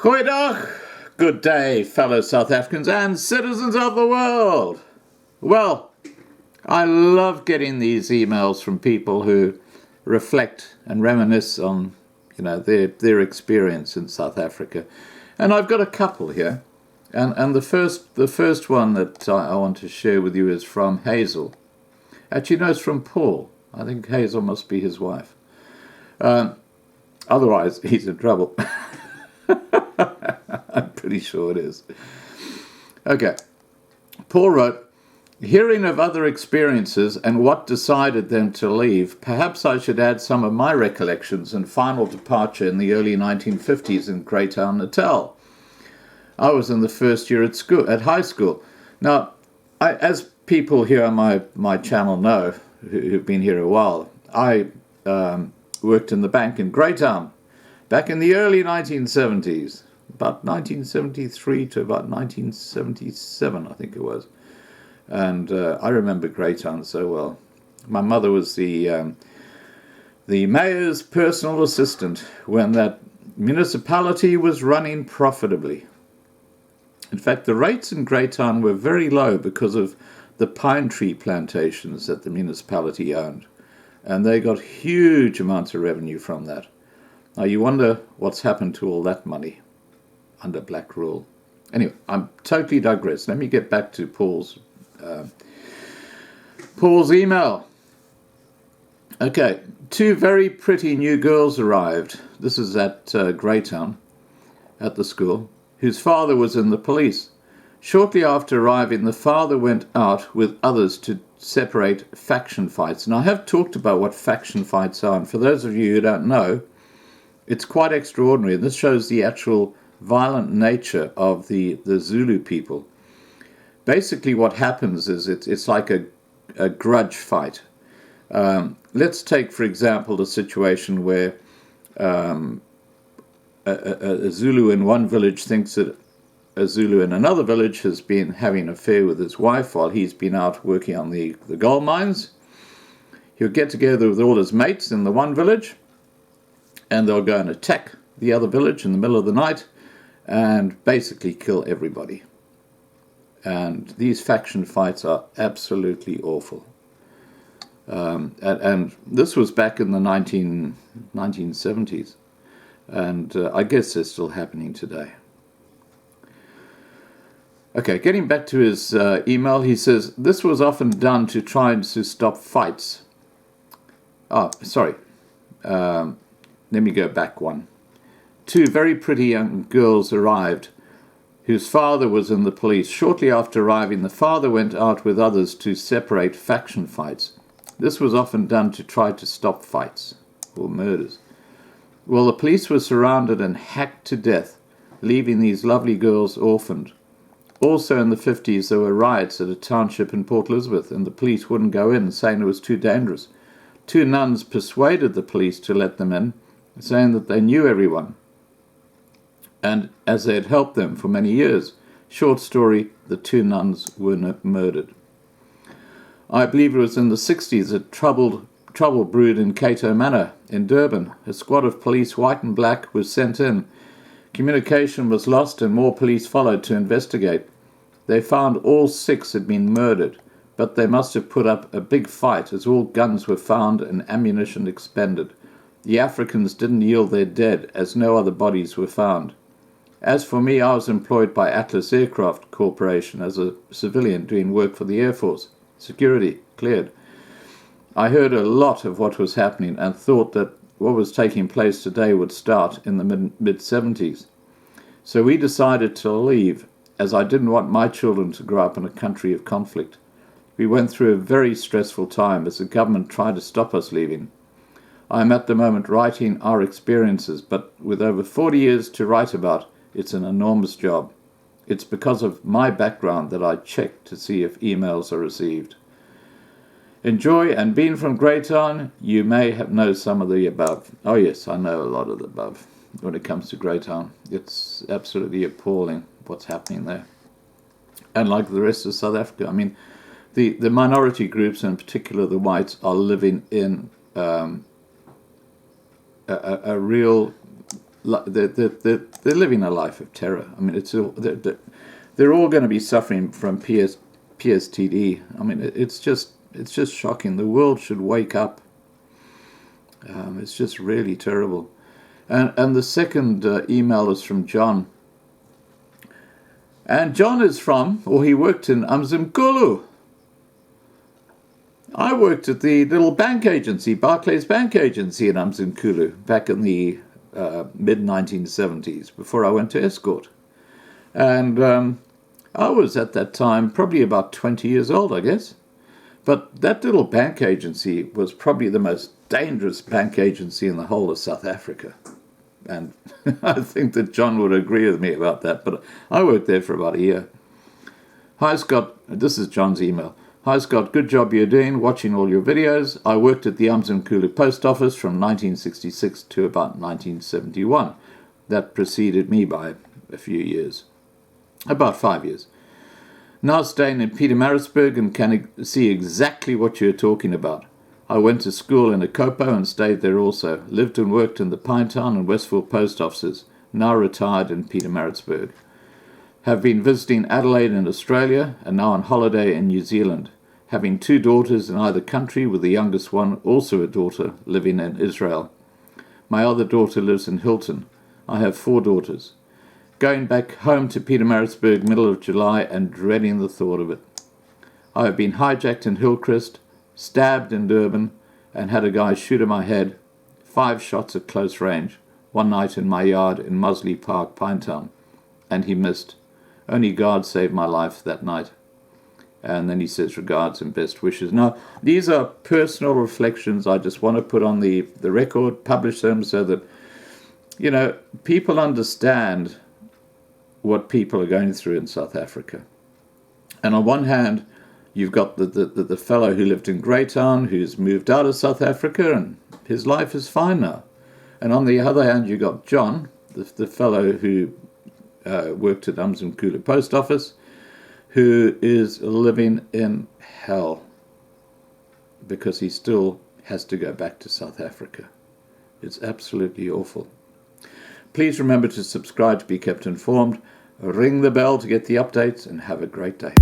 Goeiedag, good day, fellow South Africans and citizens of the world. Well, I love getting these emails from people who reflect and reminisce on, their experience in South Africa. And I've got a couple here. And the first one that I want to share with you is from Hazel. Actually, no, it's from Paul. I think Hazel must be his wife. Otherwise, he's in trouble. I'm pretty sure it is. Okay. Paul wrote, hearing of other experiences and what decided them to leave, perhaps I should add some of my recollections and final departure in the early 1950s in Greytown, Natal. I was in the first year at high school. Now, as people here on my channel know, who've been here a while, I worked in the bank in Greytown back in the early 1970s, about 1973 to about 1977, I think it was. And I remember Greytown so well. My mother was the mayor's personal assistant when that municipality was running profitably. In fact, the rates in Greytown were very low because of the pine tree plantations that the municipality owned. And they got huge amounts of revenue from that. Now, you wonder what's happened to all that money under black rule. Anyway, I'm totally digressed. Let me get back to Paul's email. Okay, two very pretty new girls arrived. This is at Greytown, at the school, whose father was in the police. Shortly after arriving, the father went out with others to separate faction fights. And I have talked about what faction fights are. And for those of you who don't know, it's quite extraordinary. This shows the actual violent nature of the Zulu people. Basically what happens is it's like a grudge fight. Let's take, for example, the situation where a Zulu in one village thinks that a Zulu in another village has been having an affair with his wife while he's been out working on the gold mines. He'll get together with all his mates in the one village, and they'll go and attack the other village in the middle of the night and basically kill everybody. And these faction fights are absolutely awful. And this was back in the 1970s. And I guess they're still happening today. Okay, getting back to his email, he says, this was often done to try to stop fights. Oh, sorry. Let me go back one. Two very pretty young girls arrived, whose father was in the police. Shortly after arriving, the father went out with others to separate faction fights. This was often done to try to stop fights or murders. Well, the police were surrounded and hacked to death, leaving these lovely girls orphaned. Also in the 50s, there were riots at a township in Port Elizabeth, and the police wouldn't go in, saying it was too dangerous. Two nuns persuaded the police to let them in, saying that they knew everyone, and as they had helped them for many years. Short story, the two nuns were murdered. I believe it was in the 60s that trouble brewed in Cato Manor in Durban. A squad of police, white and black, was sent in. Communication was lost and more police followed to investigate. They found all 6 had been murdered, but they must have put up a big fight as all guns were found and ammunition expended. The Africans didn't yield their dead as no other bodies were found. As for me, I was employed by Atlas Aircraft Corporation as a civilian doing work for the Air Force. Security, cleared. I heard a lot of what was happening and thought that what was taking place today would start in the mid-70s. So we decided to leave, as I didn't want my children to grow up in a country of conflict. We went through a very stressful time as the government tried to stop us leaving. I am at the moment writing our experiences, but with over 40 years to write about, it's an enormous job. It's because of my background that I check to see if emails are received. Enjoy, and being from Greytown, you may know some of the above. Oh yes, I know a lot of the above when it comes to Greytown. It's absolutely appalling what's happening there. And like the rest of South Africa, I mean, the minority groups, and in particular the whites, are living in a real they're living a life of terror. I mean, they're all going to be suffering from PSTD. I mean, it's just shocking. The world should wake up. It's just really terrible. And the second email is from John. And John is from, or he worked in Umzimkulu. I worked at the little bank agency, Barclays Bank Agency in Umzimkulu, back in the mid-1970s, before I went to Escort. And I was at that time probably about 20 years old, I guess. But that little bank agency was probably the most dangerous bank agency in the whole of South Africa. And I think that John would agree with me about that, but I worked there for about a year. Hi Scott, this is John's email. Hi Scott, good job you're doing, watching all your videos. I worked at the Umzimkulu post office from 1966 to about 1971. That preceded me by a few years, about 5 years. Now staying in Pietermaritzburg and can see exactly what you're talking about. I went to school in Akopo and stayed there also. Lived and worked in the Pinetown and Westville post offices. Now retired in Pietermaritzburg. Have been visiting Adelaide in Australia and now on holiday in New Zealand. Having 2 daughters in either country, with the youngest one, also a daughter, living in Israel. My other daughter lives in Hilton. I have 4 daughters. Going back home to Pietermaritzburg middle of July and dreading the thought of it. I have been hijacked in Hillcrest, stabbed in Durban, and had a guy shoot at my head, 5 shots at close range, one night in my yard in Mosley Park, Pinetown, and he missed. Only God saved my life that night. And then he says, regards and best wishes. Now, these are personal reflections. I just want to put on the record, publish them so that, you know, people understand what people are going through in South Africa. And on one hand, you've got the fellow who lived in Greytown, who's moved out of South Africa, and his life is fine now. And on the other hand, you've got John, the fellow who worked at Umzimkulu post office, who is living in hell because he still has to go back to South Africa. It's absolutely awful. Please remember to subscribe to be kept informed. Ring the bell to get the updates, and have a great day.